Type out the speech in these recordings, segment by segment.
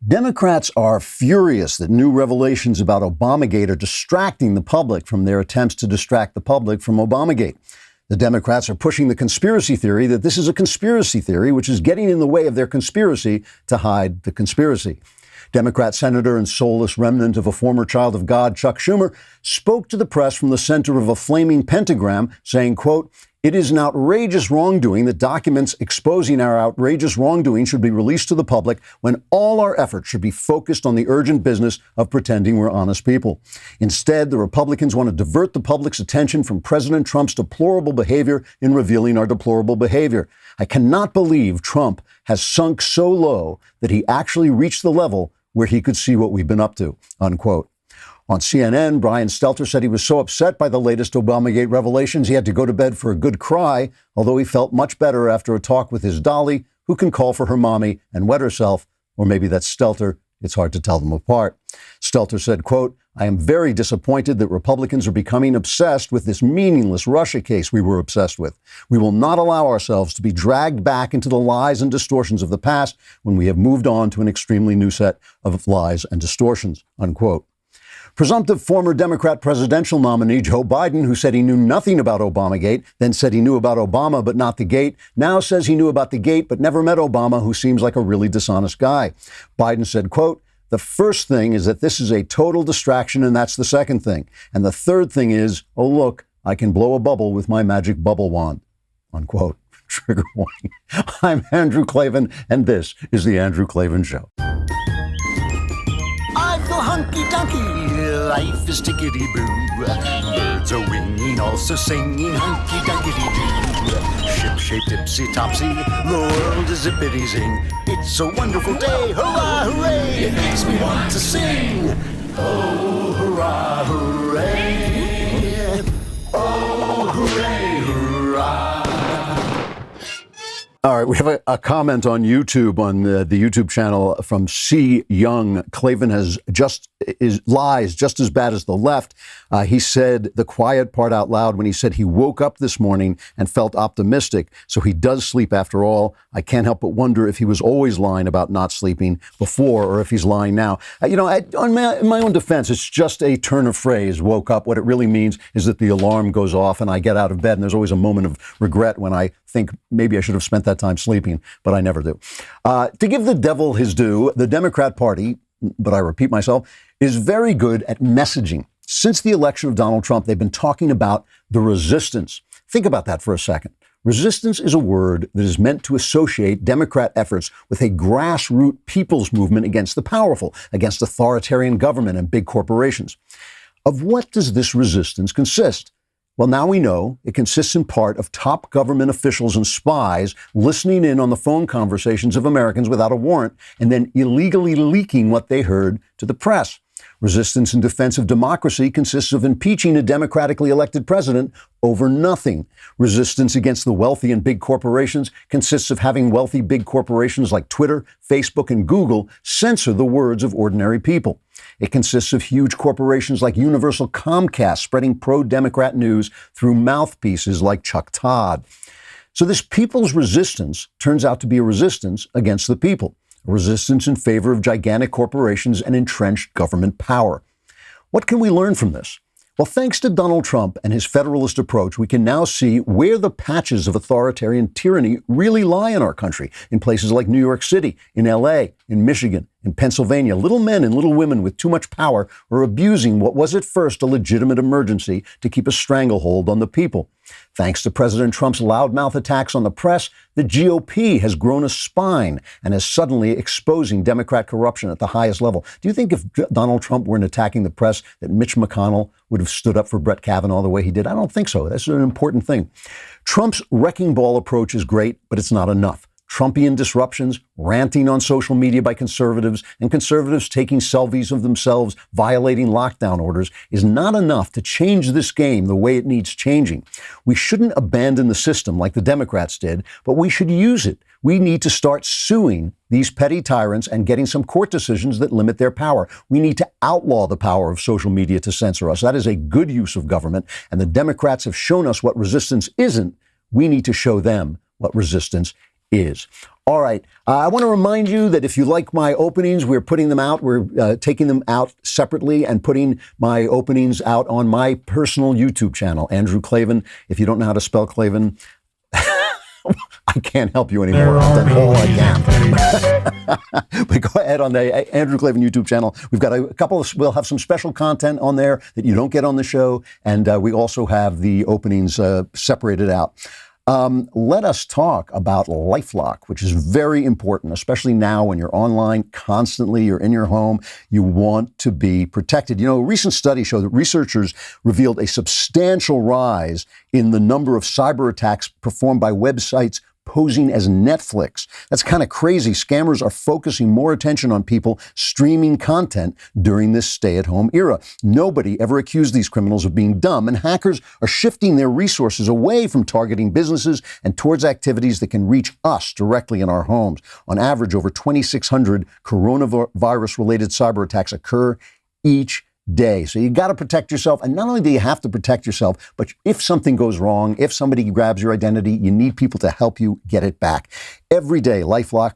Democrats are furious that new revelations about Obamagate are distracting the public from their attempts to distract the public from Obamagate. The Democrats are pushing the conspiracy theory that this is a conspiracy theory, which is getting in the way of their conspiracy to hide the conspiracy. Democrat senator and soulless remnant of a former child of God, Chuck Schumer, spoke to the press from the center of a flaming pentagram, saying, quote, "It is an outrageous wrongdoing that documents exposing our outrageous wrongdoing should be released to the public when all our efforts should be focused on the urgent business of pretending we're honest people. Instead, the Republicans want to divert the public's attention from President Trump's deplorable behavior in revealing our deplorable behavior. I cannot believe Trump has sunk so low that he actually reached the level where he could see what we've been up to," unquote. On CNN, Brian Stelter said he was so upset by the latest Obamagate revelations he had to go to bed for a good cry, although he felt much better after a talk with his dolly, who can call for her mommy and wet herself. Or maybe that's Stelter. It's hard to tell them apart. Stelter said, quote, "I am very disappointed that Republicans are becoming obsessed with this meaningless Russia case we were obsessed with. We will not allow ourselves to be dragged back into the lies and distortions of the past when we have moved on to an extremely new set of lies and distortions," unquote. Presumptive former Democrat presidential nominee Joe Biden, who said he knew nothing about Obamagate, then said he knew about Obama but not the gate, now says he knew about the gate but never met Obama, who seems like a really dishonest guy. Biden said, quote, "The first thing is that this is a total distraction, and that's the second thing. And the third thing is, oh, look, I can blow a bubble with my magic bubble wand," unquote. Trigger warning. I'm Andrew Klavan, and this is The Andrew Klavan Show. I feel hunky-dunky. Life is tickety-boo. Birds are winging, also singing hunky-dunky-doo. Ship-shaped, tipsy-topsy, the world is zippity-zing. It's a wonderful day, hurrah, hooray! It makes me want to sing. Oh, hurrah, hooray! Oh, hooray, hurrah! All right, we have a comment on YouTube, on the YouTube channel from C. Young. Klavan lies just as bad as the left. He said the quiet part out loud when he said he woke up this morning and felt optimistic. So he does sleep after all. I can't help but wonder if he was always lying about not sleeping before or if he's lying now. In my own defense, it's just a turn of phrase, woke up. What it really means is that the alarm goes off and I get out of bed, and there's always a moment of regret when I think maybe I should have spent that time sleeping, but I never do. To give the devil his due, the Democrat Party, but I repeat myself, is very good at messaging. Since the election of Donald Trump, they've been talking about the resistance. Think about that for a second. Resistance is a word that is meant to associate Democrat efforts with a grassroots people's movement against the powerful, against authoritarian government and big corporations. Of what does this resistance consist? Well, now we know it consists in part of top government officials and spies listening in on the phone conversations of Americans without a warrant and then illegally leaking what they heard to the press. Resistance in defense of democracy consists of impeaching a democratically elected president over nothing. Resistance against the wealthy and big corporations consists of having wealthy big corporations like Twitter, Facebook, and Google censor the words of ordinary people. It consists of huge corporations like Universal Comcast spreading pro-Democrat news through mouthpieces like Chuck Todd. So this people's resistance turns out to be a resistance against the people. A resistance in favor of gigantic corporations and entrenched government power. What can we learn from this? Well, thanks to Donald Trump and his federalist approach, we can now see where the patches of authoritarian tyranny really lie in our country, in places like New York City, in LA, in Michigan, in Pennsylvania. Little men and little women with too much power are abusing what was at first a legitimate emergency to keep a stranglehold on the people. Thanks to President Trump's loudmouth attacks on the press, the GOP has grown a spine and is suddenly exposing Democrat corruption at the highest level. Do you think if Donald Trump weren't attacking the press that Mitch McConnell would have stood up for Brett Kavanaugh the way he did? I don't think so. That's an important thing. Trump's wrecking ball approach is great, but it's not enough. Trumpian disruptions, ranting on social media by conservatives, and conservatives taking selfies of themselves violating lockdown orders is not enough to change this game the way it needs changing. We shouldn't abandon the system like the Democrats did, but we should use it. We need to start suing these petty tyrants and getting some court decisions that limit their power. We need to outlaw the power of social media to censor us. That is a good use of government, and the Democrats have shown us what resistance isn't. We need to show them what resistance is. All right. I want to remind you that if you like my openings, we're putting them out. We're taking them out separately and putting my openings out on my personal YouTube channel, Andrew Klavan. If you don't know how to spell Klavan, I can't help you anymore. I've done all I can. But go ahead on the Andrew Klavan YouTube channel. We've got we'll have some special content on there that you don't get on the show. And we also have the openings separated out. Let us talk about LifeLock, which is very important, especially now when you're online constantly, you're in your home, you want to be protected. You know, a recent study showed that researchers revealed a substantial rise in the number of cyber attacks performed by websites posing as Netflix. That's kind of crazy. Scammers are focusing more attention on people streaming content during this stay-at-home era. Nobody ever accused these criminals of being dumb, and hackers are shifting their resources away from targeting businesses and towards activities that can reach us directly in our homes. On average, over 2,600 coronavirus-related cyber attacks occur each day. So you got to protect yourself. And not only do you have to protect yourself, but if something goes wrong, if somebody grabs your identity, you need people to help you get it back. Every day, LifeLock,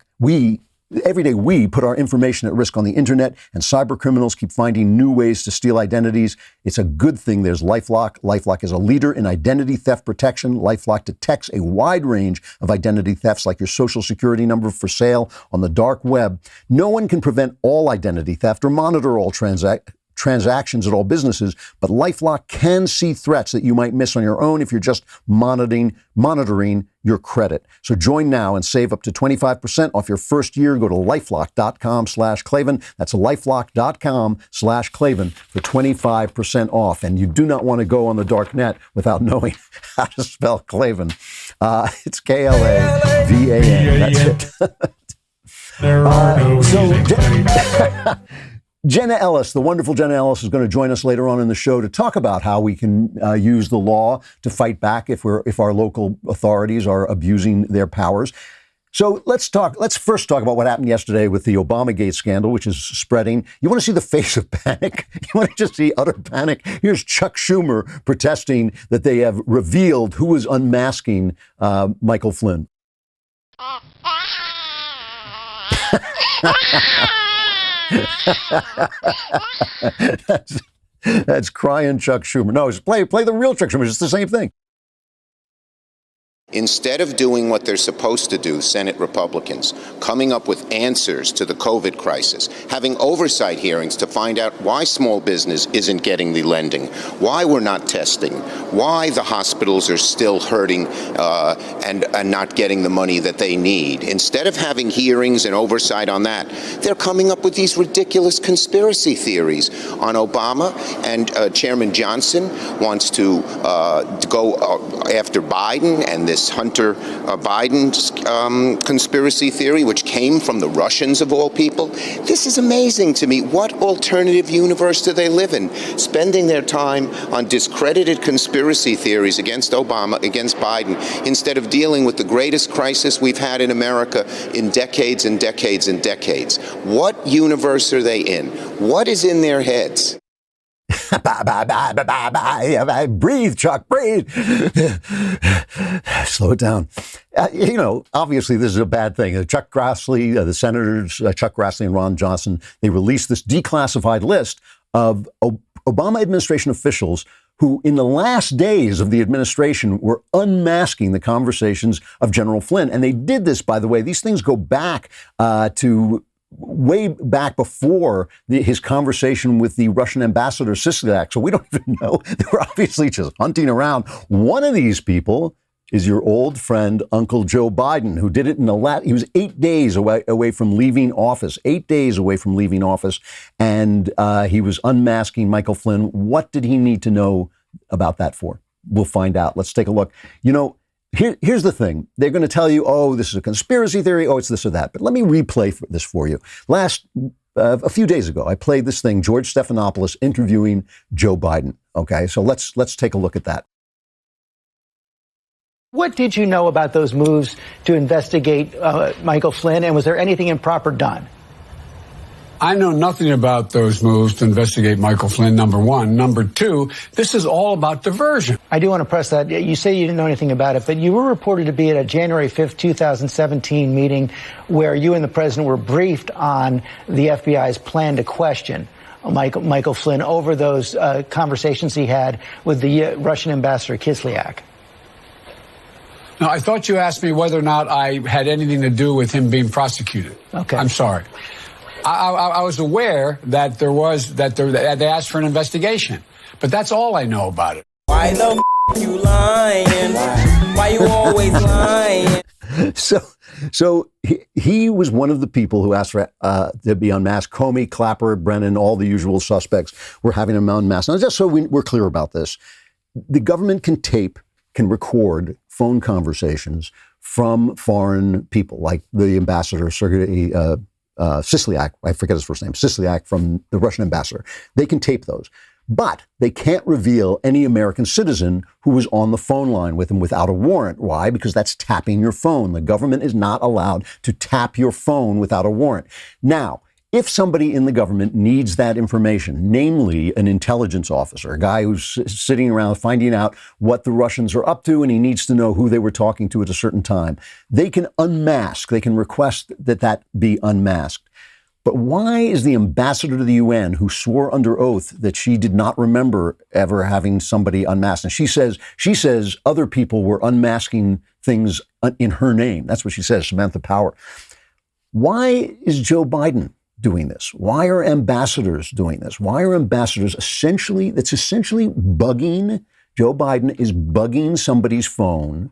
every day we put our information at risk on the internet, and cyber criminals keep finding new ways to steal identities. It's a good thing there's LifeLock. LifeLock is a leader in identity theft protection. LifeLock detects a wide range of identity thefts, like your social security number for sale on the dark web. No one can prevent all identity theft or monitor all transactions at all businesses, but LifeLock can see threats that you might miss on your own if you're just monitoring your credit. So join now and save up to 25% off your first year. Go to lifelock.com/Klavan. That's lifelock.com/Klavan for 25% off. And you do not want to go on the dark net without knowing how to spell Klavan. It's Klavan. That's it. Jenna Ellis, the wonderful Jenna Ellis, is going to join us later on in the show to talk about how we can use the law to fight back if our local authorities are abusing their powers. So let's first talk about what happened yesterday with the Obamagate scandal, which is spreading. You want to see the face of panic? You want to just see utter panic? Here's Chuck Schumer protesting that they have revealed who is unmasking Michael Flynn. That's crying Chuck Schumer. No, play the real Chuck Schumer. It's the same thing. Instead of doing what they're supposed to do, Senate Republicans, coming up with answers to the COVID crisis, having oversight hearings to find out why small business isn't getting the lending, why we're not testing, why the hospitals are still hurting and not getting the money that they need. Instead of having hearings and oversight on that, they're coming up with these ridiculous conspiracy theories on Obama, and Chairman Johnson wants to go after Biden and this Hunter Biden's conspiracy theory, which came from the Russians of all people. This is amazing to me. What alternative universe do they live in? Spending their time on discredited conspiracy theories against Obama, against Biden, instead of dealing with the greatest crisis we've had in America in decades and decades and decades. What universe are they in? What is in their heads? Breathe, Chuck, breathe. Slow it down. Obviously, this is a bad thing. Chuck Grassley, the senators, Chuck Grassley and Ron Johnson, they released this declassified list of Obama administration officials who, in the last days of the administration, were unmasking the conversations of General Flynn. And they did this, by the way. These things go back to way back before his conversation with the Russian ambassador Sislak. So we don't even know. They were obviously just hunting around. One of these people is your old friend, Uncle Joe Biden, who did it he was 8 days away from leaving office, 8 days away from leaving office. And he was unmasking Michael Flynn. What did he need to know about that for? We'll find out. Let's take a look. Here's the thing. They're going to tell you, oh, this is a conspiracy theory. Oh, it's this or that. But let me replay this for you. A few days ago, I played this thing, George Stephanopoulos interviewing Joe Biden. Okay, so let's take a look at that. What did you know about those moves to investigate Michael Flynn, and was there anything improper done? I know nothing about those moves to investigate Michael Flynn, number one. Number two, this is all about diversion. I do want to press that. You say you didn't know anything about it, but you were reported to be at a January 5th, 2017 meeting where you and the president were briefed on the FBI's plan to question Michael Flynn over those conversations he had with the Russian ambassador Kislyak. Now, I thought you asked me whether or not I had anything to do with him being prosecuted. Okay. I'm sorry. I was aware that they asked for an investigation, but that's all I know about it. Why the you lying? Why you always lying? So he was one of the people who asked for to be unmasked. Comey, Clapper, Brennan, all the usual suspects were having him unmasked. Now, just so we're clear about this, the government can record phone conversations from foreign people, like the ambassador Sergei Kislyak, I forget his first name, Kislyak, from the Russian ambassador. They can tape those. But they can't reveal any American citizen who was on the phone line with him without a warrant. Why? Because that's tapping your phone. The government is not allowed to tap your phone without a warrant. Now, if somebody in the government needs that information, namely an intelligence officer, a guy who's sitting around finding out what the Russians are up to, and he needs to know who they were talking to at a certain time, they can unmask, they can request that be unmasked. But why is the ambassador to the UN, who swore under oath that she did not remember ever having somebody unmasked, and she says other people were unmasking things in her name. That's what she says, Samantha Power. Why is Joe Biden doing this? Why are ambassadors doing this? Why are ambassadors essentially bugging? Joe Biden is bugging somebody's phone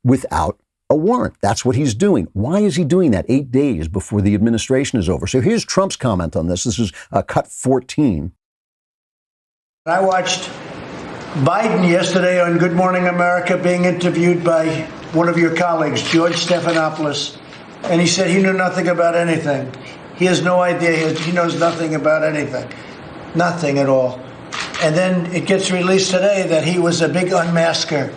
without a warrant. That's what he's doing. Why is he doing that 8 days before the administration is over? So here's Trump's comment on this. This is cut 14. I watched Biden yesterday on Good Morning America being interviewed by one of your colleagues, George Stephanopoulos, and he said he knew nothing about anything. He has no idea. He knows nothing about anything. Nothing at all. And then it gets released today that he was a big unmasker.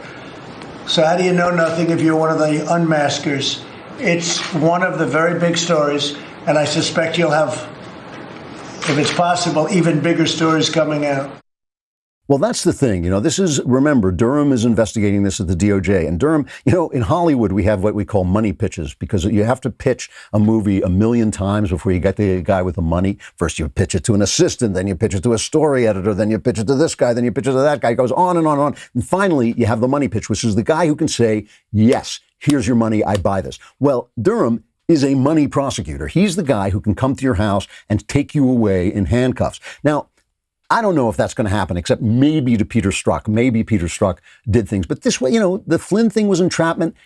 So how do you know nothing if you're one of the unmaskers? It's one of the very big stories, and I suspect you'll have, if it's possible, even bigger stories coming out. Well, that's the thing. Remember, Durham is investigating this at the DOJ. And Durham, in Hollywood, we have what we call money pitches, because you have to pitch a movie 1,000,000 times before you get the guy with the money. First, you pitch it to an assistant, then you pitch it to a story editor, then you pitch it to this guy, then you pitch it to that guy. It goes on and on and on. And finally, you have the money pitch, which is the guy who can say, yes, here's your money, I buy this. Well, Durham is a money prosecutor. He's the guy who can come to your house and take you away in handcuffs. Now, I don't know if that's going to happen, except maybe to Peter Strzok. Maybe Peter Strzok did things. But this way, the Flynn thing was entrapment.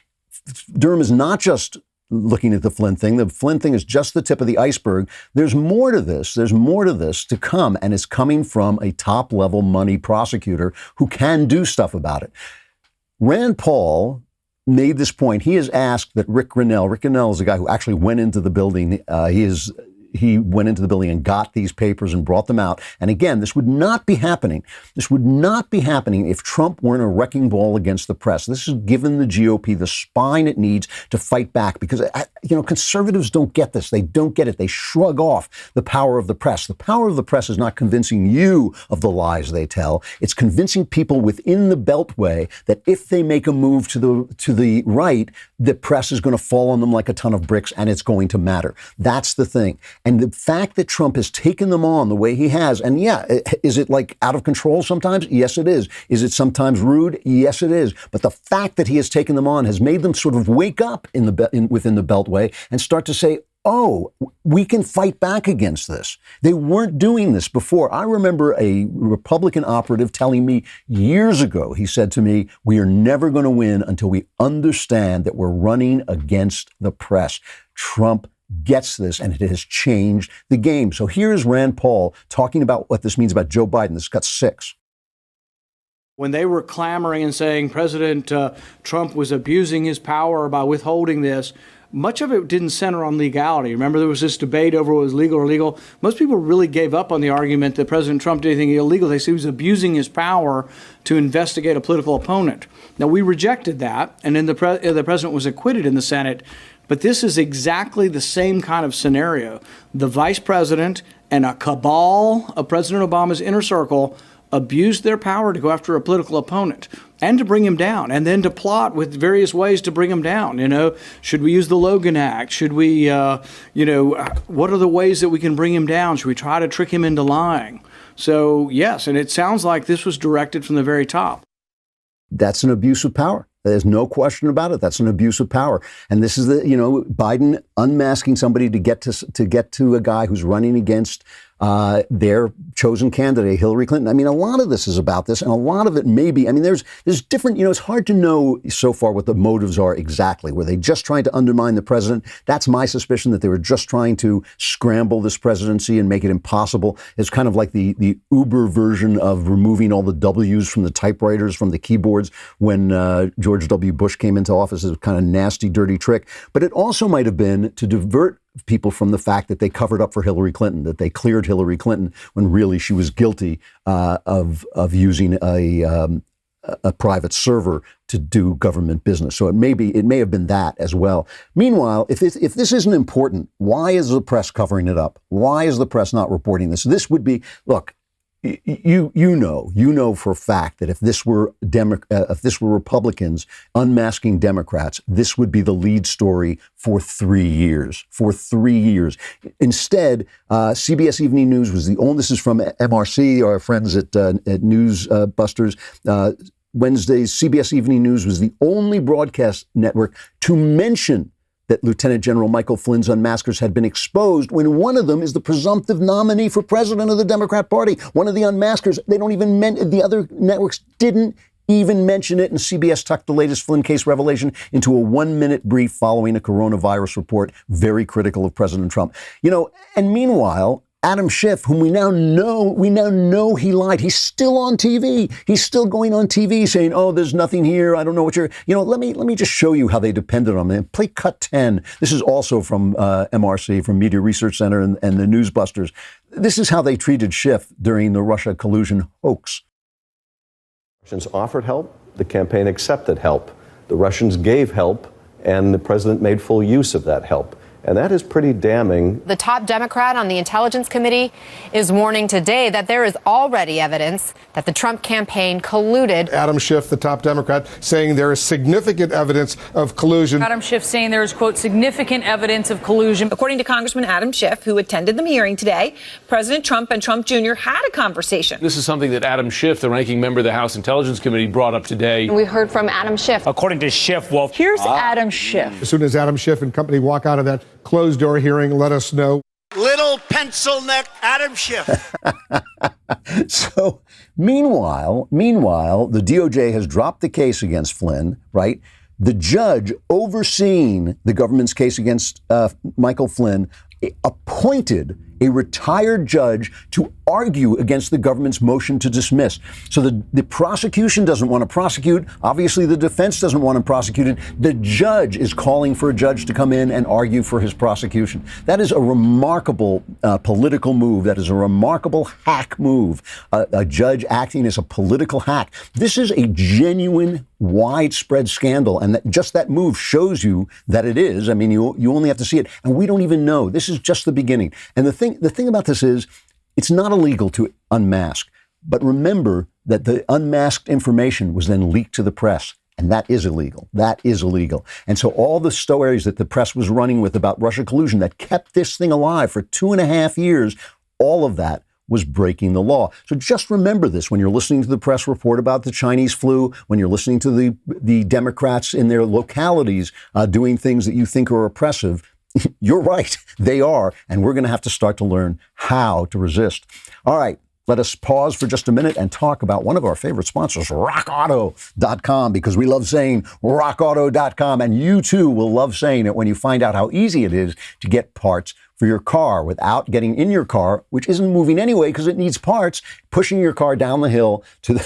Durham is not just looking at the Flynn thing. The Flynn thing is just the tip of the iceberg. There's more to this. There's more to this to come, and it's coming from a top-level money prosecutor who can do stuff about it. Rand Paul made this point. He has asked that Rick Grinnell is the guy who actually went into the building. He went into the building and got these papers and brought them out. And again, this would not be happening. This would not be happening if Trump weren't a wrecking ball against the press. This has given the GOP the spine it needs to fight back, because, conservatives don't get this. They don't get it. They shrug off the power of the press. The power of the press is not convincing you of the lies they tell. It's convincing people within the Beltway that if they make a move to the right, the press is going to fall on them like a ton of bricks, and it's going to matter. That's the thing. And the fact that Trump has taken them on the way he has, and is it like out of control sometimes? Yes, it is. Is it sometimes rude? Yes, it is. But the fact that he has taken them on has made them sort of wake up within the Beltway and start to say, oh, we can fight back against this. They weren't doing this before. I remember a Republican operative telling me years ago, he said to me, we are never going to win until we understand that we're running against the press. Trump gets this, and it has changed the game. So here's Rand Paul talking about what this means about Joe Biden. This got 6. When they were clamoring and saying President Trump was abusing his power by withholding this, much of it didn't center on legality. Remember, there was this debate over what was legal or illegal. Most people really gave up on the argument that President Trump did anything illegal. They said he was abusing his power to investigate a political opponent. Now, we rejected that, and then the president was acquitted in the Senate. But this is exactly the same kind of scenario. The vice president and a cabal of President Obama's inner circle abused their power to go after a political opponent and to bring him down, and then to plot with various ways to bring him down. Should we use the Logan Act? Should we, what are the ways that we can bring him down? Should we try to trick him into lying? So, yes, and it sounds like this was directed from the very top. That's an abuse of power. There's no question about it. That's an abuse of power. And this is Biden unmasking somebody to get to a guy who's running against their chosen candidate, Hillary Clinton. I mean, a lot of this is about this, and a lot of it may be. I mean, there's different, it's hard to know so far what the motives are exactly. Were they just trying to undermine the president? That's my suspicion, that they were just trying to scramble this presidency and make it impossible. It's kind of like the Uber version of removing all the W's from the typewriters, from the keyboards when George W. Bush came into office. It's a kind of nasty, dirty trick. But it also might have been to divert people from the fact that they covered up for Hillary Clinton, that they cleared Hillary Clinton when really she was guilty of using a private server to do government business. So it may have been that as well. Meanwhile, if this isn't important, why is the press covering it up? Why is the press not reporting this? This would be, look, you know for a fact that if this were Republicans unmasking Democrats, this would be the lead story for 3 years. For 3 years. Instead, CBS Evening News was the only. This is from MRC, our friends at News Busters. Wednesday's CBS Evening News was the only broadcast network to mention that Lieutenant General Michael Flynn's unmaskers had been exposed when one of them is the presumptive nominee for president of the Democrat Party. One of the unmaskers, the other networks didn't even mention it, and CBS tucked the latest Flynn case revelation into a 1-minute brief following a coronavirus report, very critical of President Trump. And meanwhile, Adam Schiff, whom we now know he lied. He's still on TV. He's still going on TV saying, "Oh, there's nothing here. I don't know what you're." Let me just show you how they depended on him. Play cut 10. This is also from MRC, from Media Research Center and the Newsbusters. This is how they treated Schiff during the Russia collusion hoax. Russians offered help. The campaign accepted help. The Russians gave help, and the president made full use of that help. And that is pretty damning. The top Democrat on the Intelligence Committee is warning today that there is already evidence that the Trump campaign colluded. Adam Schiff, the top Democrat, saying there is significant evidence of collusion. Adam Schiff saying there is, quote, significant evidence of collusion. According to Congressman Adam Schiff, who attended the hearing today, President Trump and Trump Jr. had a conversation. This is something that Adam Schiff, the ranking member of the House Intelligence Committee, brought up today. We heard from Adam Schiff. According to Schiff, here's Adam Schiff. As soon as Adam Schiff and company walk out of that closed-door hearing, let us know. Little pencil neck Adam Schiff. So meanwhile, the DOJ has dropped the case against Flynn, right? The judge overseeing the government's case against Michael Flynn appointed a retired judge to argue against the government's motion to dismiss. So the prosecution doesn't want to prosecute. Obviously, the defense doesn't want to prosecute it. The judge is calling for a judge to come in and argue for his prosecution. That is a remarkable political move. That is a remarkable hack move. A judge acting as a political hack. This is a genuine, widespread scandal, and just that move shows you that it is. I mean, you only have to see it, and we don't even know. This is just the beginning. And the thing about this is, it's not illegal to unmask, but remember that the unmasked information was then leaked to the press, and that is illegal. That is illegal. And so all the stories that the press was running with about Russia collusion that kept this thing alive for 2.5 years, all of that was breaking the law. So just remember this when you're listening to the press report about the Chinese flu, when you're listening to the Democrats in their localities doing things that you think are oppressive. You're right. They are. And we're going to have to start to learn how to resist. All right. Let us pause for just a minute and talk about one of our favorite sponsors, RockAuto.com, because we love saying RockAuto.com. And you, too, will love saying it when you find out how easy it is to get parts for your car without getting in your car, which isn't moving anyway because it needs parts, pushing your car down the hill to the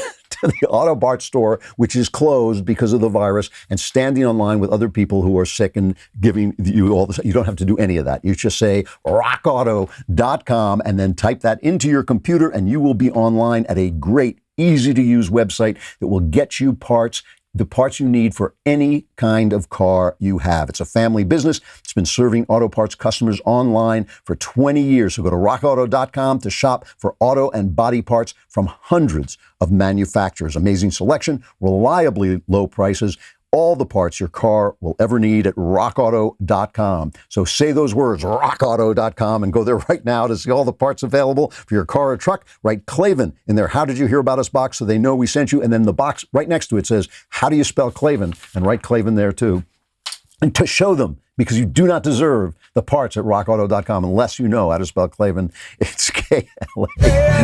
auto parts store, which is closed because of the virus, and standing online with other people who are sick and giving you all this. You don't have to do any of that. You just say rockauto.com and then type that into your computer, and you will be online at a great, easy to use website that will get you parts the parts you need for any kind of car you have. It's a family business. It's been serving auto parts customers online for 20 years. So go to rockauto.com to shop for auto and body parts from hundreds of manufacturers. Amazing selection, reliably low prices, all the parts your car will ever need at rockauto.com. So say those words, rockauto.com, and go there right now to see all the parts available for your car or truck. Write Klavan in their How Did You Hear About Us box so they know we sent you. And then the box right next to it says, how do you spell Klavan? And write Klavan there too. And to show them, because you do not deserve the parts at rockauto.com unless you know how to spell Klavan. It's Klavan. There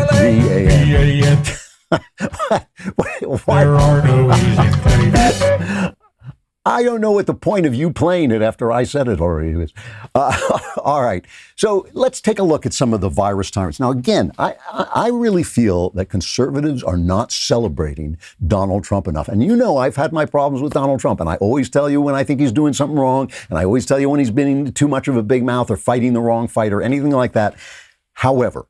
are no easy things. I don't know what the point of you playing it after I said it already is. All right. So let's take a look at some of the virus tyrants. Now, again, I really feel that conservatives are not celebrating Donald Trump enough. And you know, I've had my problems with Donald Trump, and I always tell you when I think he's doing something wrong, and I always tell you when he's being too much of a big mouth or fighting the wrong fight or anything like that. However,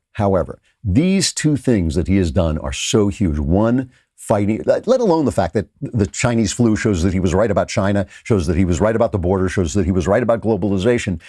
these two things that he has done are so huge. One, fighting, let alone the fact that the Chinese flu shows that he was right about China, shows that he was right about the border, shows that he was right about globalization.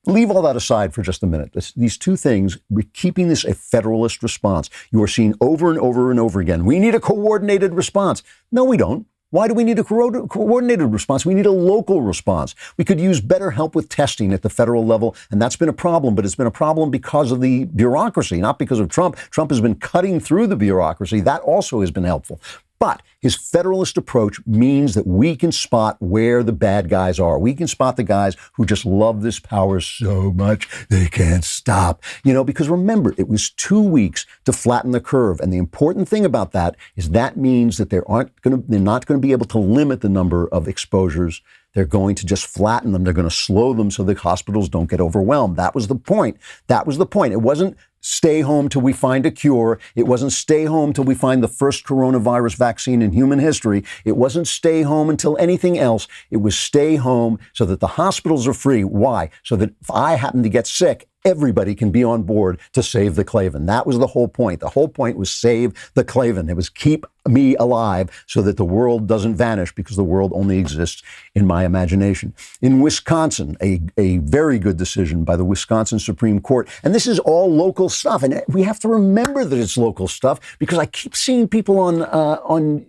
Leave all that aside for just a minute. These two things, we're keeping this a federalist response. You are seeing over and over and over again, we need a coordinated response. No, we don't. Why do we need a coordinated response? We need a local response. We could use better help with testing at the federal level, and that's been a problem, but it's been a problem because of the bureaucracy, not because of Trump. Trump has been cutting through the bureaucracy. That also has been helpful. But his federalist approach means that we can spot where the bad guys are. We can spot the guys who just love this power so much they can't stop. You know, because remember, it was 2 weeks to flatten the curve. And the important thing about that is that means that they're not going to be able to limit the number of exposures. They're going to just flatten them. They're going to slow them so the hospitals don't get overwhelmed. That was the point. It wasn't stay home till we find a cure. It wasn't stay home till we find the first coronavirus vaccine in human history. It wasn't stay home until anything else. It was stay home so that the hospitals are free. Why? So that if I happen to get sick, everybody can be on board to save the Klavan. That was the whole point. The whole point was save the Klavan. It was keep me alive so that the world doesn't vanish, because the world only exists in my imagination. In Wisconsin, a very good decision by the Wisconsin Supreme Court. And this is all local stuff. And we have to remember that it's local stuff, because I keep seeing people on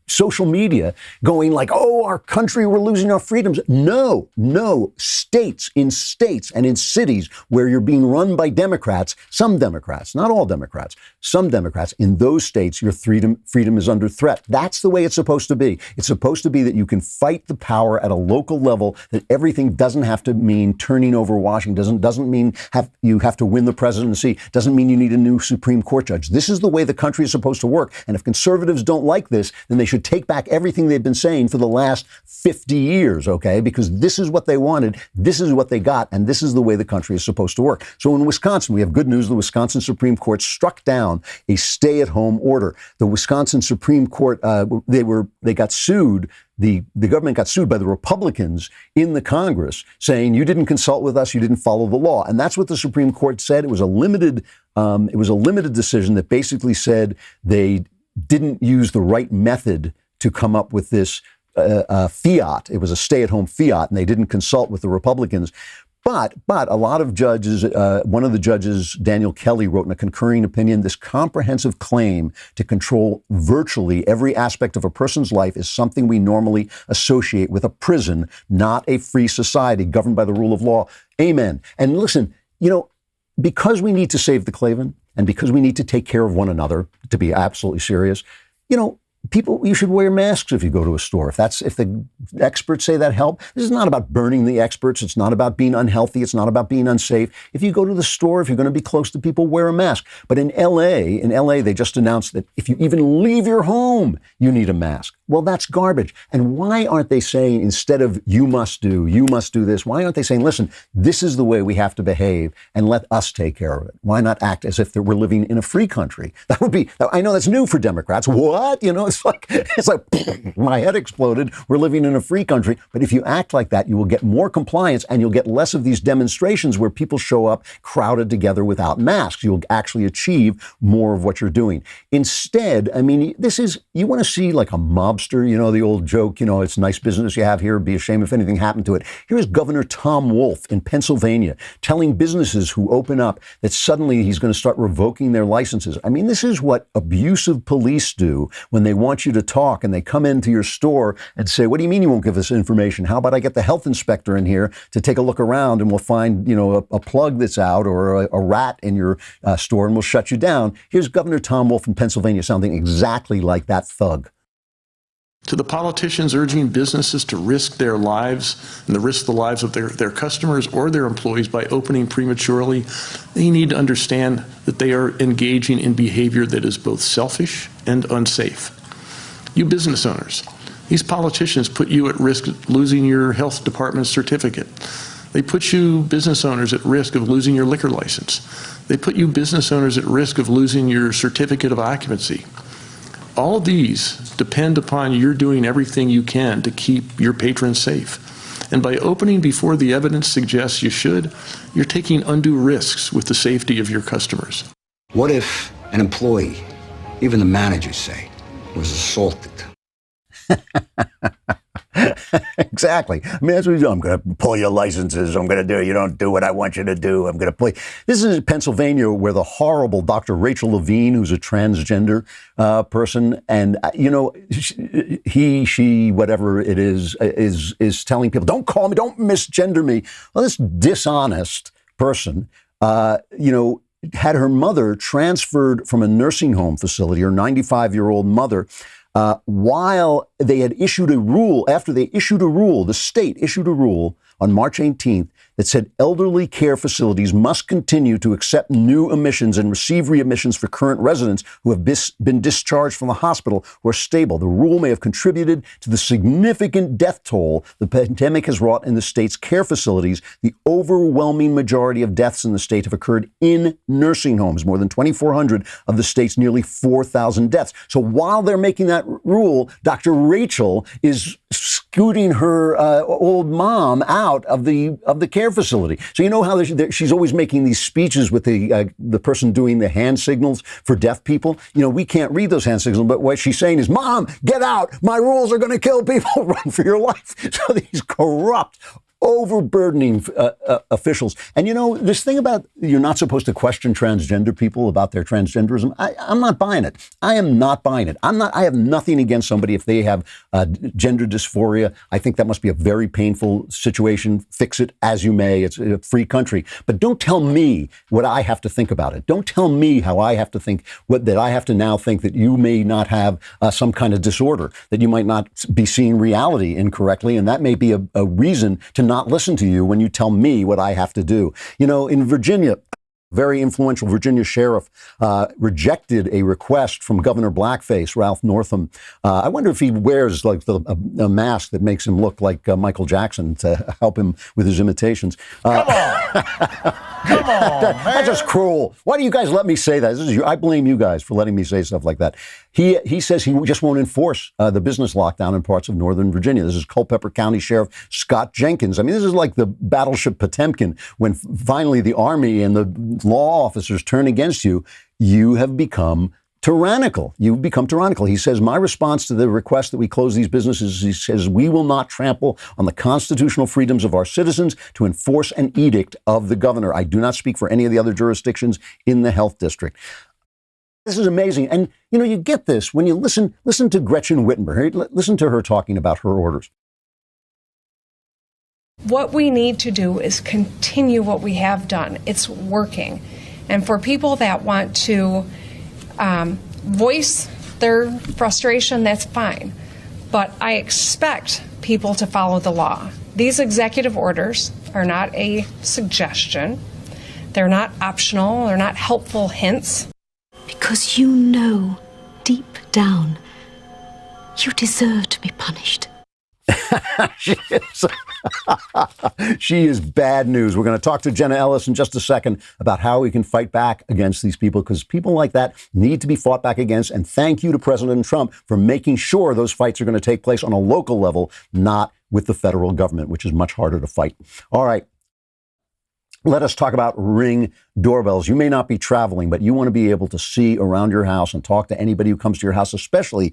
social media going like, oh, our country, we're losing our freedoms. No, states and in cities where you're being run by Democrats, some Democrats, not all Democrats, some Democrats, in those states, your freedom is under threat. That's the way it's supposed to be. It's supposed to be that you can fight the power at a local level, that everything doesn't have to mean turning over Washington, doesn't mean you have to win the presidency, doesn't mean you need a new Supreme Court judge. This is the way the country is supposed to work. And if conservatives don't like this, then they should take back everything they've been saying for the last 50 years, okay? Because this is what they wanted, this is what they got, and this is the way the country is supposed to work. So in Wisconsin, we have good news. The Wisconsin Supreme Court struck down a stay-at-home order. The Wisconsin Supreme Court, they got sued. The government got sued by the Republicans in the Congress, saying you didn't consult with us, you didn't follow the law. And that's what the Supreme Court said. It was a limited decision that basically said they didn't use the right method to come up with this fiat. It was a stay-at-home fiat, and they didn't consult with the Republicans. But a lot of judges, one of the judges, Daniel Kelly, wrote in a concurring opinion, this comprehensive claim to control virtually every aspect of a person's life is something we normally associate with a prison, not a free society governed by the rule of law. Amen. And listen, you know, because we need to save the Klavan, and because we need to take care of one another, to be absolutely serious, you know, people, you should wear masks if you go to a store. If the experts say that help, this is not about burning the experts. It's not about being unhealthy. It's not about being unsafe. If you go to the store, if you're going to be close to people, wear a mask. But in LA, they just announced that if you even leave your home, you need a mask. Well, that's garbage. And why aren't they saying, instead of you must do this, why aren't they saying, listen, this is the way we have to behave and let us take care of it? Why not act as if we're living in a free country? That would be, I know that's new for Democrats. What? You know, It's like my head exploded. We're living in a free country. But if you act like that, you will get more compliance and you'll get less of these demonstrations where people show up crowded together without masks. You'll actually achieve more of what you're doing. Instead, I mean, you want to see like a mobster, you know, the old joke, you know, it's nice business you have here. It'd be a shame if anything happened to it. Here's Governor Tom Wolf in Pennsylvania telling businesses who open up that suddenly he's going to start revoking their licenses. I mean, this is what abusive police do when they want you to talk and they come into your store and say, what do you mean you won't give us information? How about I get the health inspector in here to take a look around and we'll find, you know, a plug that's out or a rat in your store and we'll shut you down. Here's Governor Tom Wolf in Pennsylvania sounding exactly like that thug. To the politicians urging businesses to risk their lives and to risk the lives of their customers or their employees by opening prematurely, they need to understand that they are engaging in behavior that is both selfish and unsafe. You business owners, these politicians put you at risk of losing your health department certificate. They put you business owners at risk of losing your liquor license. They put you business owners at risk of losing your certificate of occupancy. All of these depend upon your doing everything you can to keep your patrons safe. And by opening before the evidence suggests you should, you're taking undue risks with the safety of your customers. What if an employee, even the manager say, was assaulted? Exactly. I mean, that's what you do. I'm going to pull your licenses. I'm going to do, you don't do what I want you to do. I'm going to play. This is Pennsylvania where the horrible Dr. Rachel Levine, who's a transgender person, and, you know, she, whatever it is telling people, don't call me, don't misgender me. Well, this dishonest person, you know, had her mother transferred from a nursing home facility, her 95-year-old mother, while they had issued a rule, the state issued a rule on March 18th that said elderly care facilities must continue to accept new admissions and receive readmissions for current residents who have been discharged from the hospital who are stable. The rule may have contributed to the significant death toll the pandemic has wrought in the state's care facilities. The overwhelming majority of deaths in the state have occurred in nursing homes, more than 2,400 of the state's nearly 4,000 deaths. So while they're making that rule, Dr. Rachel is scooting her old mom out of the care facility. So you know how she's always making these speeches with the person doing the hand signals for deaf people. You know, we can't read those hand signals, but what she's saying is, Mom, get out. My rules are going to kill people. Run for your life. So these corrupt, overburdening officials. And, you know, this thing about you're not supposed to question transgender people about their transgenderism, I'm not buying it. I am not buying it. I have nothing against somebody if they have gender dysphoria. I think that must be a very painful situation. Fix it as you may. It's a free country. But don't tell me what I have to think about it. Don't tell me how I have to think, that I have to now think that you may not have some kind of disorder, that you might not be seeing reality incorrectly. And that may be a reason to not listen to you when you tell me what I have to do. You know, in Virginia, very influential Virginia sheriff rejected a request from Governor Blackface, Ralph Northam. I wonder if he wears like a mask that makes him look like Michael Jackson to help him with his imitations. Come on, man. That's just cruel. Why do you guys let me say that? I blame you guys for letting me say stuff like that. He says he just won't enforce the business lockdown in parts of northern Virginia. This is Culpeper County Sheriff Scott Jenkins. I mean, this is like the battleship Potemkin when finally the army and the law officers turn against you. You have become tyrannical. You've become tyrannical. He says, my response to the request that we close these businesses, he says, we will not trample on the constitutional freedoms of our citizens to enforce an edict of the governor. I do not speak for any of the other jurisdictions in the health district. This is amazing. And, you know, you get this when you listen to Gretchen Whitmer. Listen to her talking about her orders. What we need to do is continue what we have done. It's working. And for people that want to voice their frustration, that's fine. But I expect people to follow the law. These executive orders are not a suggestion. They're not optional. They're not helpful hints. Because you know, deep down, you deserve to be punished. She is, she is bad news. We're going to talk to Jenna Ellis in just a second about how we can fight back against these people, because people like that need to be fought back against. And thank you to President Trump for making sure those fights are going to take place on a local level, not with the federal government, which is much harder to fight. All right. Let us talk about Ring doorbells. You may not be traveling, but you want to be able to see around your house and talk to anybody who comes to your house, especially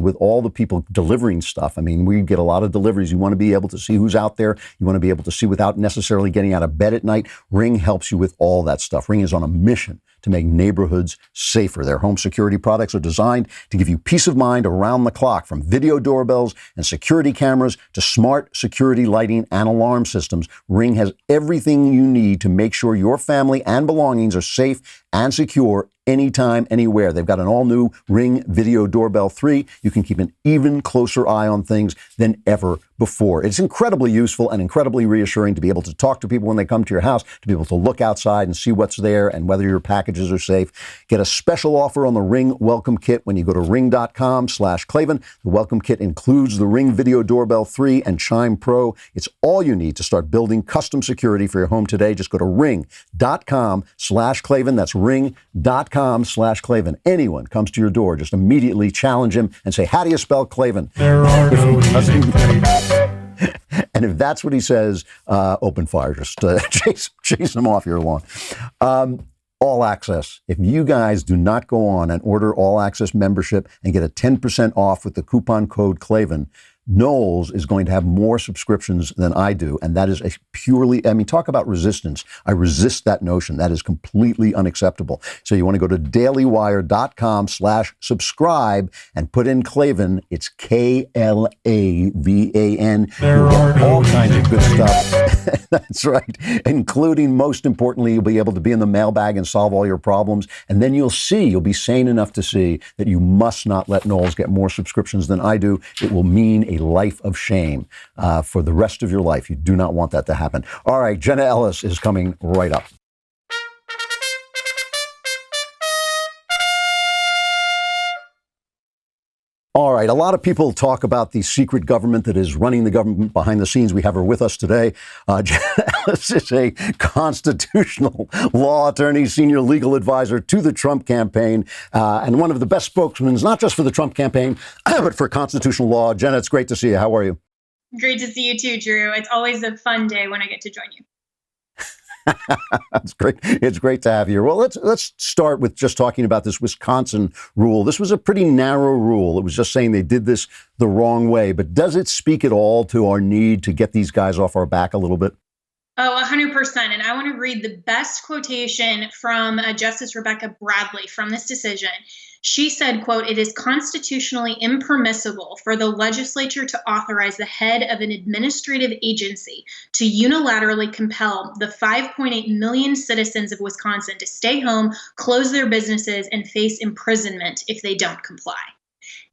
with all the people delivering stuff. I mean, we get a lot of deliveries. You want to be able to see who's out there. You want to be able to see without necessarily getting out of bed at night. Ring helps you with all that stuff. Ring is on a mission to make neighborhoods safer. Their home security products are designed to give you peace of mind around the clock, from video doorbells and security cameras to smart security lighting and alarm systems. Ring has everything you need to make sure your family and belongings are safe and secure anytime, anywhere. They've got an all-new Ring Video Doorbell 3. You can keep an even closer eye on things than ever before. It's incredibly useful and incredibly reassuring to be able to talk to people when they come to your house, to be able to look outside and see what's there and whether your packages are safe. Get a special offer on the Ring Welcome Kit when you go to ring.com/Klavan. The Welcome Kit includes the Ring Video Doorbell 3 and Chime Pro. It's all you need to start building custom security for your home today. Just go to ring.com/Klavan. That's ring.com/Klavan. Anyone comes to your door, just immediately challenge him and say, how do you spell Klavan? There are no And if that's what he says, open fire. Just chase him off your lawn. All Access. If you guys do not go on and order All Access membership and get a 10% off with the coupon code Klavan, Knowles is going to have more subscriptions than I do. And that is a purely, I mean, talk about resistance. I resist that notion. That is completely unacceptable. So you want to go to dailywire.com/subscribe and put in Klavan. It's Klavan. You'll get all kinds of good stuff. That's right. Including, most importantly, you'll be able to be in the mailbag and solve all your problems. And then you'll be sane enough to see that you must not let Knowles get more subscriptions than I do. It will mean a life of shame for the rest of your life. You do not want that to happen. All right, Jenna Ellis is coming right up. All right, a lot of people talk about the secret government that is running the government behind the scenes. We have her with us today. Jenna Ellis is a constitutional law attorney, senior legal advisor to the Trump campaign, and one of the best spokesmen, not just for the Trump campaign, but for constitutional law. Jenna, it's great to see you. How are you? Great to see you too, Drew. It's always a fun day when I get to join you. That's great. It's great to have you here. Well, let's start with just talking about this Wisconsin rule. This was a pretty narrow rule. It was just saying they did this the wrong way. But does it speak at all to our need to get these guys off our back a little bit? Oh, 100%. And I want to read the best quotation from Justice Rebecca Bradley from this decision. She said, quote, "It is constitutionally impermissible for the legislature to authorize the head of an administrative agency to unilaterally compel the 5.8 million citizens of Wisconsin to stay home, close their businesses, and face imprisonment if they don't comply."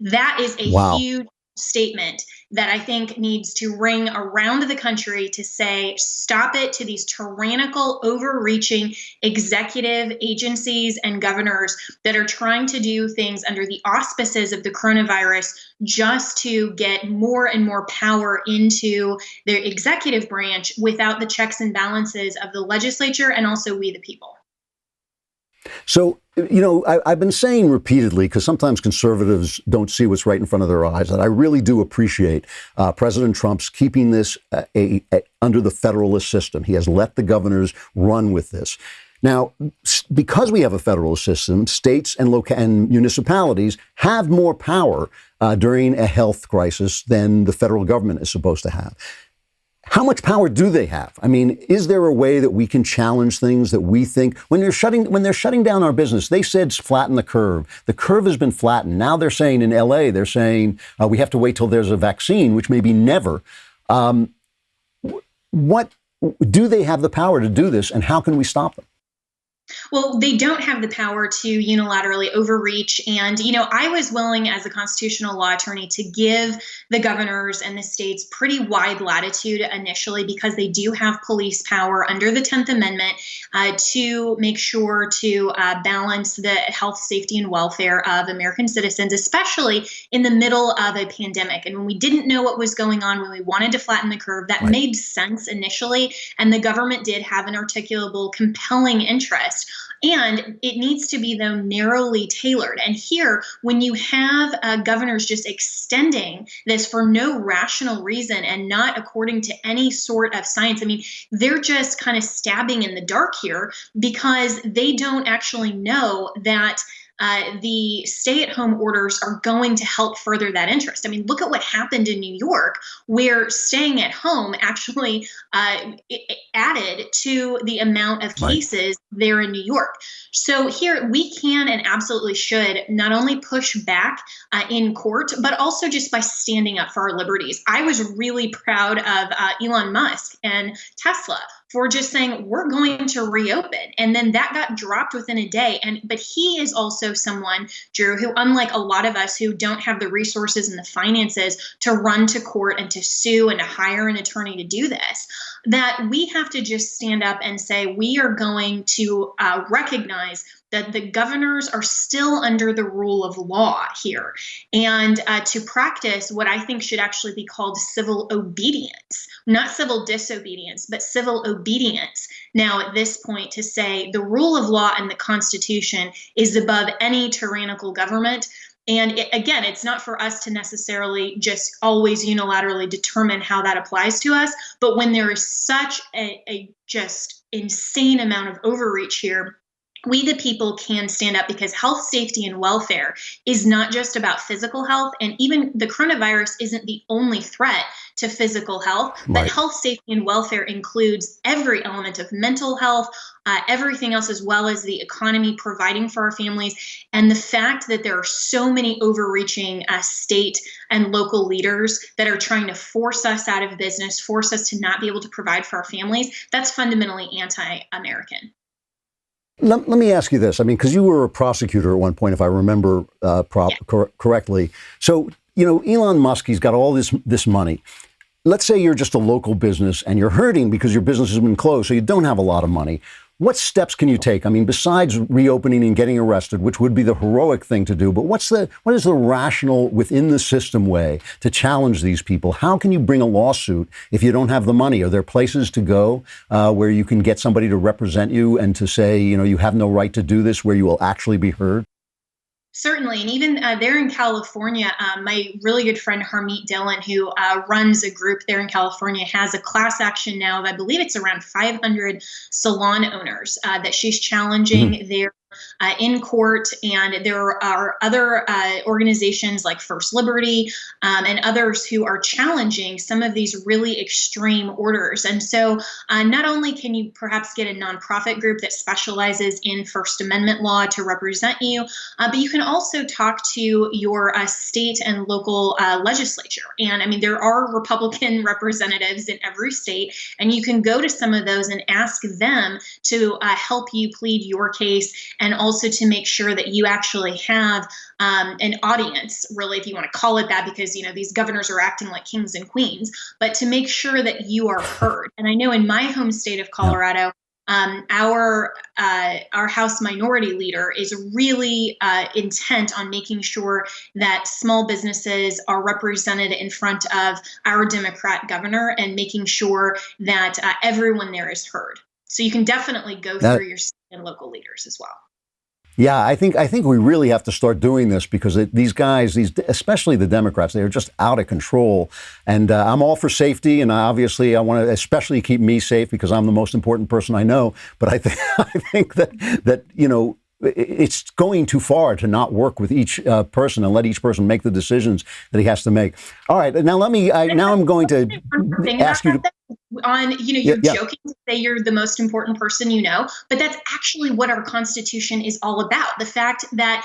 That is a huge statement that I think needs to ring around the country to say, stop it to these tyrannical, overreaching executive agencies and governors that are trying to do things under the auspices of the coronavirus just to get more and more power into the executive branch without the checks and balances of the legislature and also we the people. So, you know, I've been saying repeatedly, because sometimes conservatives don't see what's right in front of their eyes, that I really do appreciate President Trump's keeping this under the federalist system. He has let the governors run with this. Now, because we have a federalist system, states and municipalities have more power during a health crisis than the federal government is supposed to have. How much power do they have? I mean, is there a way that we can challenge things that we think when they're shutting down our business? They said flatten the curve. The curve has been flattened. Now they're saying in LA, they're saying we have to wait till there's a vaccine, which may be never. What do they have the power to do this, and how can we stop them? Well, they don't have the power to unilaterally overreach. And, I was willing as a constitutional law attorney to give the governors and the states pretty wide latitude initially, because they do have police power under the 10th Amendment to make sure to balance the health, safety, and welfare of American citizens, especially in the middle of a pandemic. And when we didn't know what was going on, when we wanted to flatten the curve, that made sense initially. And the government did have an articulable, compelling interest. And it needs to be, though, narrowly tailored. And here, when you have governors just extending this for no rational reason and not according to any sort of science, I mean, they're just kind of stabbing in the dark here, because they don't actually know that the stay-at-home orders are going to help further that interest. I mean, look at what happened in New York, where staying at home actually added to the amount of cases there in New York. So here we can and absolutely should not only push back in court, but also just by standing up for our liberties. I was really proud of Elon Musk and Tesla for just saying, we're going to reopen. And then that got dropped within a day. But he is also someone, Drew, who, unlike a lot of us who don't have the resources and the finances to run to court and to sue and to hire an attorney to do this, that we have to just stand up and say, we are going to recognize that the governors are still under the rule of law here, and to practice what I think should actually be called civil obedience, not civil disobedience, but civil obedience. Now, at this point, to say the rule of law and the Constitution is above any tyrannical government. And again, it's not for us to necessarily just always unilaterally determine how that applies to us. But when there is such a just insane amount of overreach here, we, the people, can stand up, because health, safety, and welfare is not just about physical health. And even the coronavirus isn't the only threat to physical health, but health, safety, and welfare includes every element of mental health, everything else, as well as the economy, providing for our families. And the fact that there are so many overreaching state and local leaders that are trying to force us out of business, force us to not be able to provide for our families, that's fundamentally anti-American. Let me ask you this. I mean, because you were a prosecutor at one point, if I remember correctly. So, Elon Musk, he's got all this money. Let's say you're just a local business and you're hurting because your business has been closed, so you don't have a lot of money. What steps can you take? I mean, besides reopening and getting arrested, which would be the heroic thing to do, but what is the rational within the system way to challenge these people? How can you bring a lawsuit if you don't have the money? Are there places to go where you can get somebody to represent you and to say, you have no right to do this, where you will actually be heard? Certainly. And even there in California, my really good friend Harmeet Dillon, who runs a group there in California, has a class action now of, I believe it's around 500 salon owners that she's challenging their in court. And there are other organizations like First Liberty and others who are challenging some of these really extreme orders. And so not only can you perhaps get a nonprofit group that specializes in First Amendment law to represent you, but you can also talk to your state and local legislature. And I mean, there are Republican representatives in every state, and you can go to some of those and ask them to help you plead your case, and also to make sure that you actually have an audience, really, if you want to call it that, because, these governors are acting like kings and queens, but to make sure that you are heard. And I know in my home state of Colorado, our House Minority Leader is really intent on making sure that small businesses are represented in front of our Democrat governor, and making sure that everyone there is heard. So you can definitely go through your state and local leaders as well. Yeah, I think we really have to start doing this, because these guys, especially the Democrats, they are just out of control. And I'm all for safety, and obviously I want to especially keep me safe, because I'm the most important person I know. But I think that it's going too far to not work with each person and let each person make the decisions that he has to make. All right, now I'm going to ask you to. you're joking to say you're the most important person you know, but that's actually what our Constitution is all about. The fact that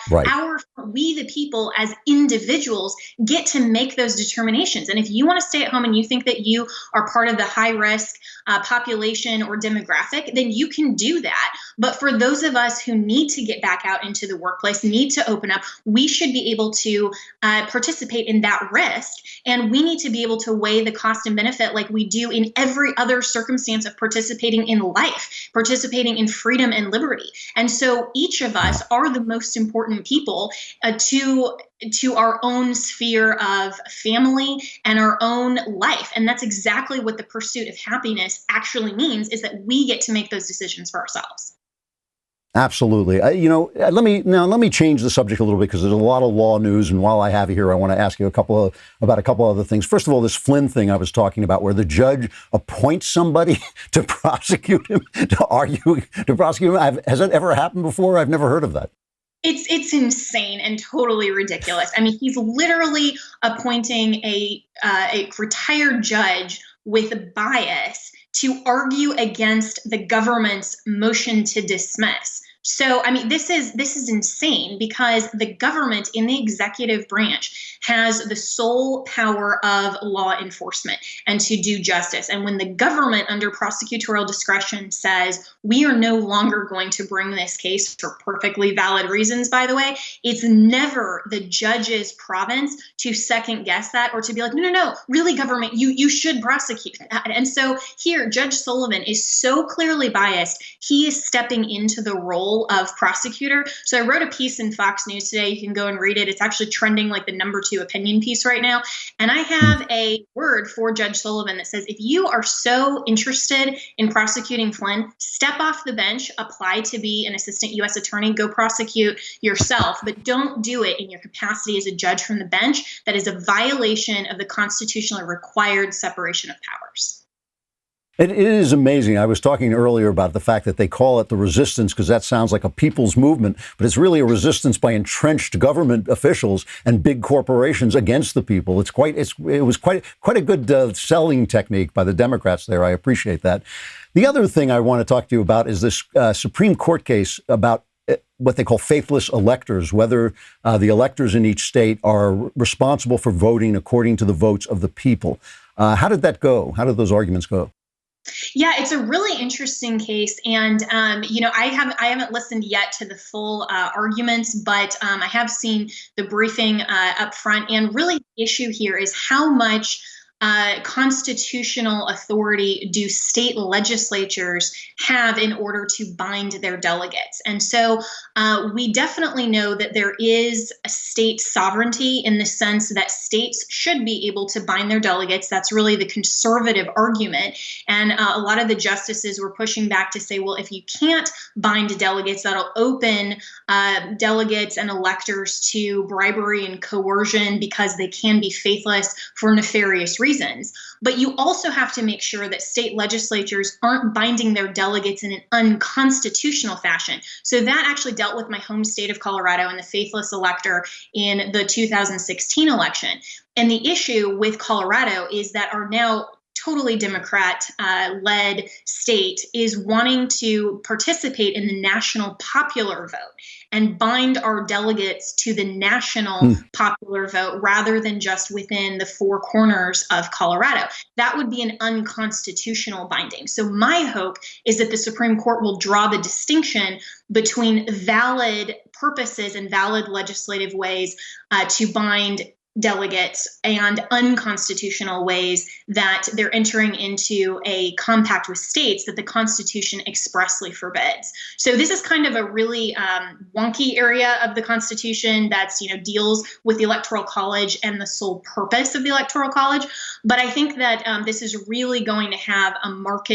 we, the people, as individuals, get to make those determinations. And if you want to stay at home and you think that you are part of the high risk population or demographic, then you can do that. But for those of us who need to get back out into the workplace, need to open up, we should be able to participate in that risk. And we need to be able to weigh the cost and benefit like we do in every other circumstance of participating in life, participating in freedom and liberty. And so each of us are the most important people to our own sphere of family and our own life. And that's exactly what the pursuit of happiness actually means, is that we get to make those decisions for ourselves. Absolutely. Let me change the subject a little bit, because there's a lot of law news. And while I have you here, I want to ask you about a couple other things. First of all, this Flynn thing I was talking about, where the judge appoints somebody to prosecute him, to prosecute him. Has that ever happened before? I've never heard of that. It's insane and totally ridiculous. I mean, he's literally appointing a retired judge with bias to argue against the government's motion to dismiss. So, I mean, this is insane, because the government in the executive branch has the sole power of law enforcement and to do justice. And when the government, under prosecutorial discretion, says we are no longer going to bring this case for perfectly valid reasons, by the way, it's never the judge's province to second guess that or to be like, no, really, government, you should prosecute that. And so here, Judge Sullivan is so clearly biased. He is stepping into the role of prosecutor. So I wrote a piece in Fox News today. You can go and read it. It's actually trending like the #2 opinion piece right now. And I have a word for Judge Sullivan that says, if you are so interested in prosecuting Flynn, step off the bench, apply to be an assistant U.S. attorney, go prosecute yourself, but don't do it in your capacity as a judge from the bench. That is a violation of the constitutionally required separation of powers. It is amazing. I was talking earlier about the fact that they call it the resistance, because that sounds like a people's movement, but it's really a resistance by entrenched government officials and big corporations against the people. It was quite a good selling technique by the Democrats there. I appreciate that. The other thing I want to talk to you about is this Supreme Court case about what they call faithless electors, whether the electors in each state are responsible for voting according to the votes of the people. How did that go? How did those arguments go? Yeah, it's a really interesting case. And, I haven't listened yet to the full arguments, but I have seen the briefing up front. And really the issue here is how much constitutional authority do state legislatures have in order to bind their delegates? And so we definitely know that there is a state sovereignty in the sense that states should be able to bind their delegates. That's really the conservative argument. And a lot of the justices were pushing back to say, well, if you can't bind delegates, that'll open delegates and electors to bribery and coercion because they can be faithless for nefarious reasons. But you also have to make sure that state legislatures aren't binding their delegates in an unconstitutional fashion. So that actually dealt with my home state of Colorado and the faithless elector in the 2016 election. And the issue with Colorado is that our now totally Democrat-led state is wanting to participate in the national popular vote and bind our delegates to the national popular vote rather than just within the four corners of Colorado. That would be an unconstitutional binding. So my hope is that the Supreme Court will draw the distinction between valid purposes and valid legislative ways to bind delegates and unconstitutional ways that they're entering into a compact with states that the Constitution expressly forbids. So this is kind of a really wonky area of the Constitution that's, deals with the Electoral College and the sole purpose of the Electoral College. But I think that this is really going to have a marked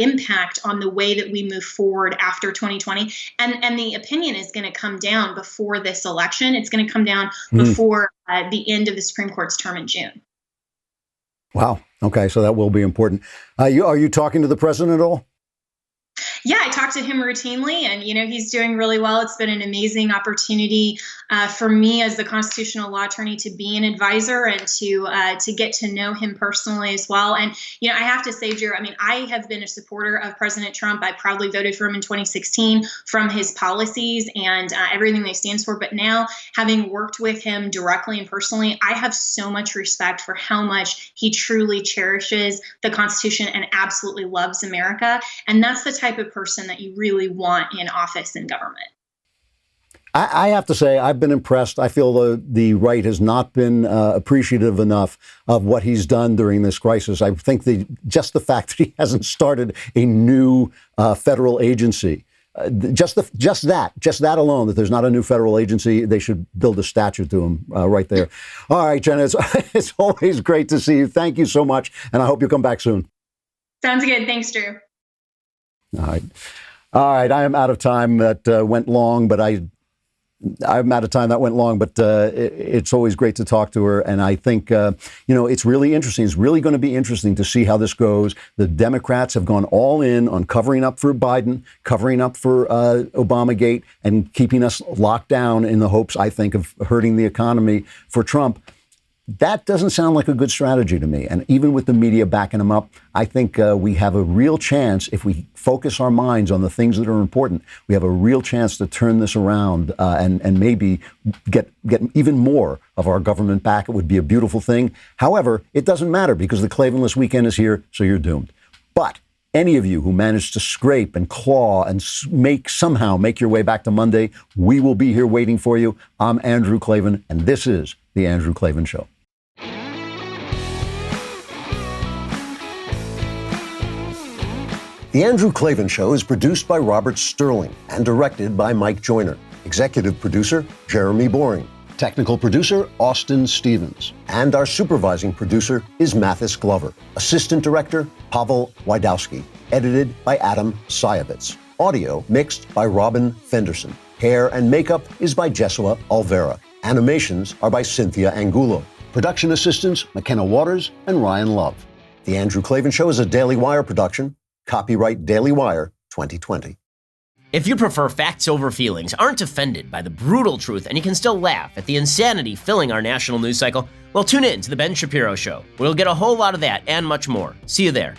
impact on the way that we move forward after 2020. And the opinion is going to come down before this election. It's going to come down before the end of the Supreme Court's term in June. Wow. Okay. So that will be important. Are you talking to the president at all? Yeah, I talk to him routinely, and he's doing really well. It's been an amazing opportunity for me as the constitutional law attorney to be an advisor and to get to know him personally as well. And I have to say, Drew, I have been a supporter of President Trump. I proudly voted for him in 2016 from his policies and everything they stands for. But now, having worked with him directly and personally, I have so much respect for how much he truly cherishes the Constitution and absolutely loves America. And that's the type of person that you really want in office in government. I have to say, I've been impressed. I feel the right has not been appreciative enough of what he's done during this crisis. I think just the fact that he hasn't started a new federal agency, just that alone, that there's not a new federal agency, they should build a statue to him right there. All right, Jenna, it's always great to see you. Thank you so much, and I hope you come back soon. Sounds good. Thanks, Drew. All right. I am out of time. That went long, but I'm out of time. That went long, but it's always great to talk to her. And I think, it's really interesting. It's really going to be interesting to see how this goes. The Democrats have gone all in on covering up for Biden, covering up for Obamagate, and keeping us locked down in the hopes, I think, of hurting the economy for Trump. That doesn't sound like a good strategy to me. And even with the media backing them up, I think we have a real chance, if we focus our minds on the things that are important, we have a real chance to turn this around and maybe get even more of our government back. It would be a beautiful thing. However, it doesn't matter because the Klavanless weekend is here, so you're doomed. But any of you who managed to scrape and claw and somehow make your way back to Monday, we will be here waiting for you. I'm Andrew Klavan, and this is The Andrew Klavan Show. The Andrew Klavan Show is produced by Robert Sterling and directed by Mike Joyner. Executive producer, Jeremy Boring. Technical producer, Austin Stevens. And our supervising producer is Mathis Glover. Assistant director, Pavel Wydowski. Edited by Adam Sayevitz. Audio mixed by Robin Fenderson. Hair and makeup is by Jesua Alvera. Animations are by Cynthia Angulo. Production assistants, McKenna Waters and Ryan Love. The Andrew Klavan Show is a Daily Wire production. Copyright Daily Wire 2020. If you prefer facts over feelings, aren't offended by the brutal truth, and you can still laugh at the insanity filling our national news cycle, well, tune in to The Ben Shapiro Show. We'll get a whole lot of that and much more. See you there.